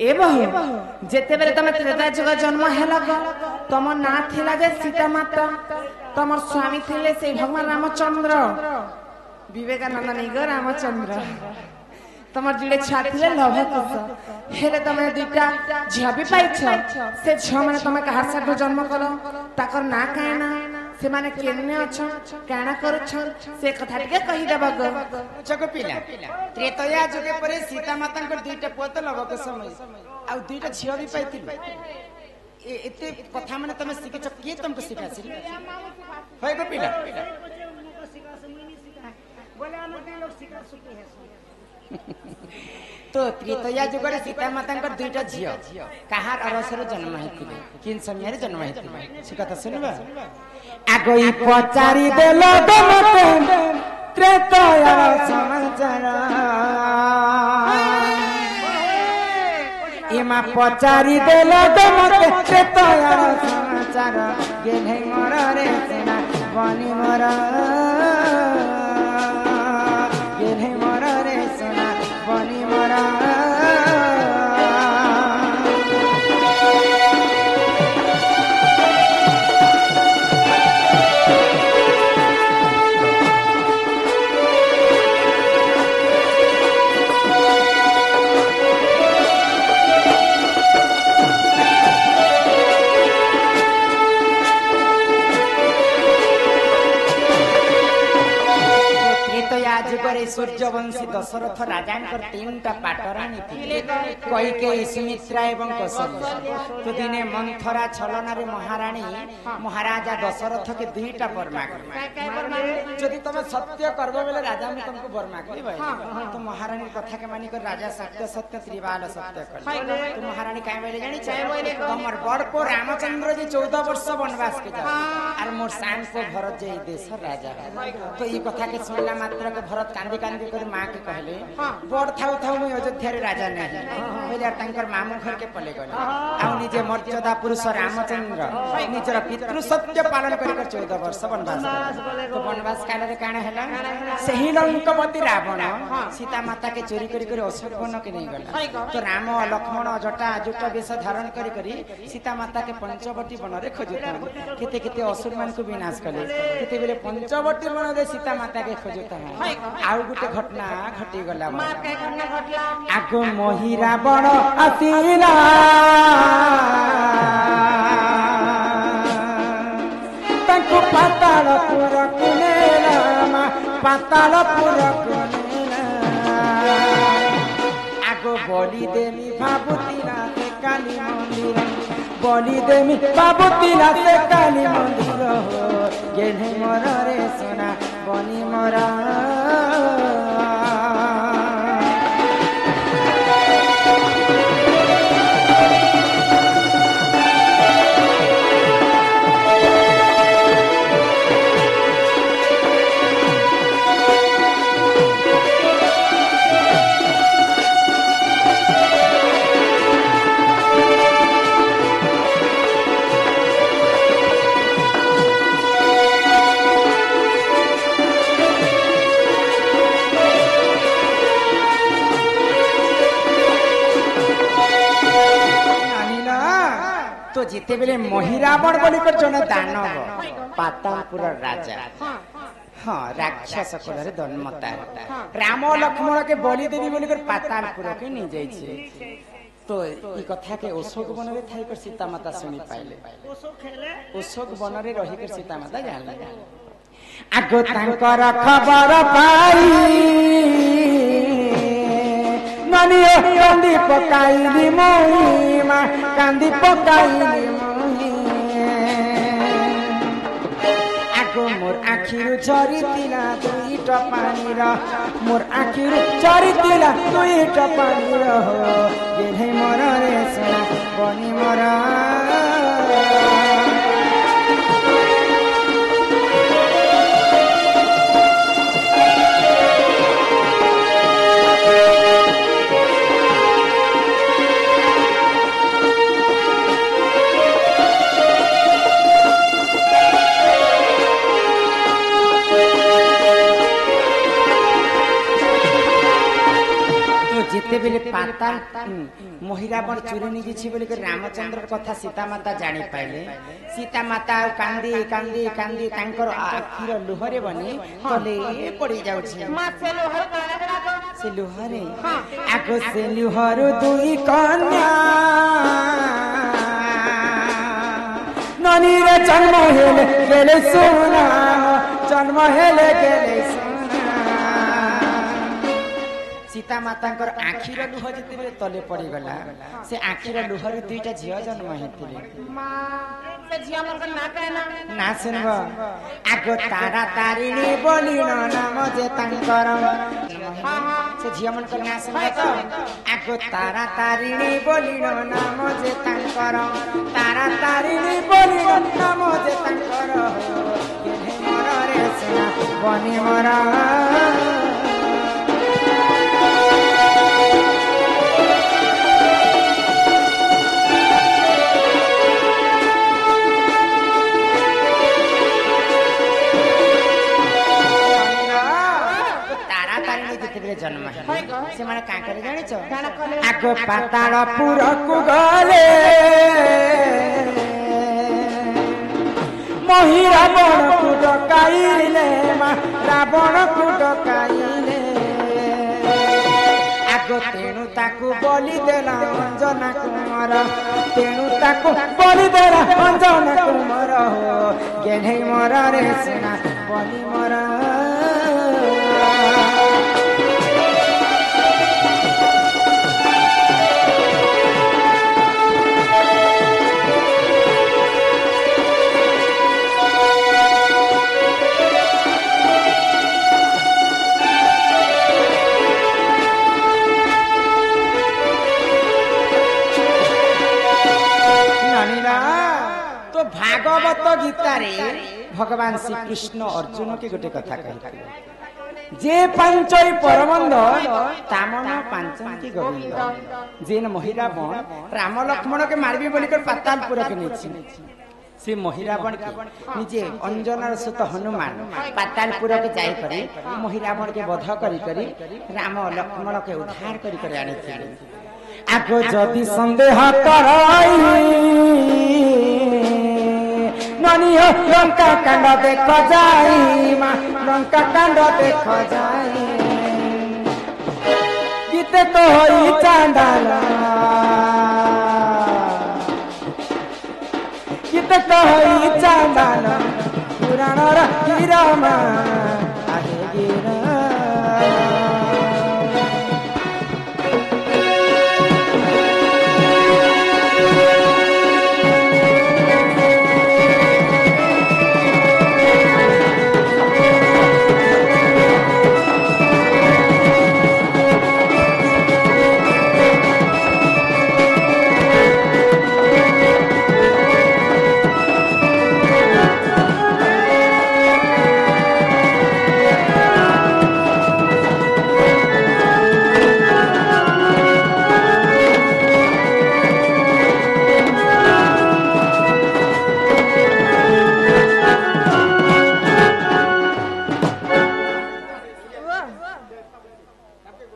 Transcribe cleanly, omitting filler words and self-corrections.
ए बहु जेते बेले तमे त्रेता जुग जन्म हेला तम ना थिला जे सीता माता तमर स्वामी थिले से भगवान रामचंद्र विवेकानंद नहीं गो रामचंद्र तमर जुड़े छा थिले लव कुश हेले तमे दुईटा झिया भी पाइछ से झिया माने तमे कहार साथ जन्म कलो ताकर ना काना से माने केने अछ काना करूछ से कथा टिके कहि देबा गो चको पिला त्रेतया जुगे परे सीता माता को दुईटा पुत लव कुश आ दुईटा झिया भी पाइथिल एते कथा माने तमे सिखिछ के तुमको सिखासी होय गो पिला बोले अनके लोग सिखा सुके है तो त्रेतया जुगरे सीता माता दुईटा झियो कहार अरसर जन्म हेतिले किन समय रे जन्म हेतिले से कथा सुनबा आगई पचारी देलो दमते त्रेतया समाचार इमा पचारी देलो दमते त्रेतया समाचार गेले मोर रे सेना बनी मोर गेले मोर रे सेना बनी मोर सूर्यवंशी दशरथ राजा तीनटा पाटराणी कैकेयी सुमित्रा एवं कौशल्या तो दिने मंथरा छलना रे महारानी महाराजा दशरथ के दुईटा वर मांगे जदि तुम सत्य करबो बेले राजा में तुमको वर मांगे तो महारानी कथा के मानी कर राजा सत्य सत्य त्रिबाल सत्य कर तो महारानी काहे बोले जानी चाहे हमर बड़ को रामचंद्र जी 14 वर्ष वनवास के जा और मोर शान को भरत जे देश राजा तो ई कथा के सुनला मात्र के भरत कांदी कांदी कर मां के कहले बड़ थाउ थाउ मैं अयोध्या रे राजा नहीं बोले तांकर मामू घर के पले गले आ निजे मर्यादा पुरुष रामचंद्र निजर पितृ सत्य पालन कर 14 वर्ष वनवास तो वनवास काल रे काना हैला सही लंकापति रावण सीता माता के चोरी करी कर अशोक वन के नहीं गला तो राम लक्ष्मण जटा जुट वेश धारण करी करी सीता माता के पंचवटी वन रे खोजुता केते केते असुर मान को विनाश कले केते बेले पंचवटी वन रे सीता माता के खोजुता आउ गुटे घटना घटी गला आगो महिरा बड़ आसीला तांको पातालपुर कुनेला पातालपुर कुनेला आगो बलि देमी भाबुतिला से काली मंदिर बलि देमी भाबुतिला से काली मंदिर गेले मोर रे सोना बनी मोरा तो जिते बेले महिरावण बोली कर जने दानव पातालपुर राजा हाँ राक्षस कुल रे दन्मता राम लक्ष्मण के बलि देवी बोली कर पातालपुर के नहीं जाई छे तो ई कथा के अशोक वन रे थाई कर सीता माता सुनी पाइले अशोक वन रे रही कर सीता माता जानला आगो तांकर खबर पाई मनियो कांदी पकाइली मोहिमा कांदी पकाइली आगो मोर आखिरु झरितिला दुईटा पानीर मोर आखिरु झरितिला दुईटा पानीर हो गेले मोर रे सोना बनी मोरा जिते बेले पाताल महिरावण चोरी नहीं गिछि बोली रामचंद्र कथा सीता माता जानी पाइले सीता माता कांदी कांदी कांदी तांकर आखिर लुहरे बनी तले पड़ी जाउछि से लुहरे आगो से लुहर दुई कन्या ननीर जन्म हेले गेले सोना जन्म हेले गेले सीता माता आखिर लुह जिते तले पड़ी गला से आखिर लुहर दुईटा झियो जन्म होते ना सुनब आगो तारा तारिणी बोलिन नाम जे तांकर से झियो मन कर ना सुनब तो आगो तारा तारिणी बोलिन नाम जे तांकर तारा तारिणी बोलिन नाम जे तांकर केने मोर रे सोना बनी मोर जन्म से माने का करे जानि छ आगो पातालपुर को गले महिरावण को डकाइले रावण को डकाइले आगो तेणु ताकू बलि देला अंजना कुमार तेणु ताकू बलि देला अंजना कुमार हो गेने मोर रे सेना बलि मोर भागवत गीता रे भगवान श्री कृष्ण अर्जुन के गोटे कथा कहते जे पंचई परमंद तामन पांचन की गोविंद जेन महिरावण राम लक्ष्मण के मारबी बोली कर पातालपुर के नीचे से महिरावण के निजे अंजनार सुत हनुमान पातालपुर के जाई करे महिरावण के वध करी करी राम लक्ष्मण के उद्धार करी करे आनी आगो जदि संदेह कराई ननी हो लंका कांड देख जाई मां लंका कांड देख जाई गीते तो होई चांडाल गीते तो होई चांडाल पुराण हीरा मा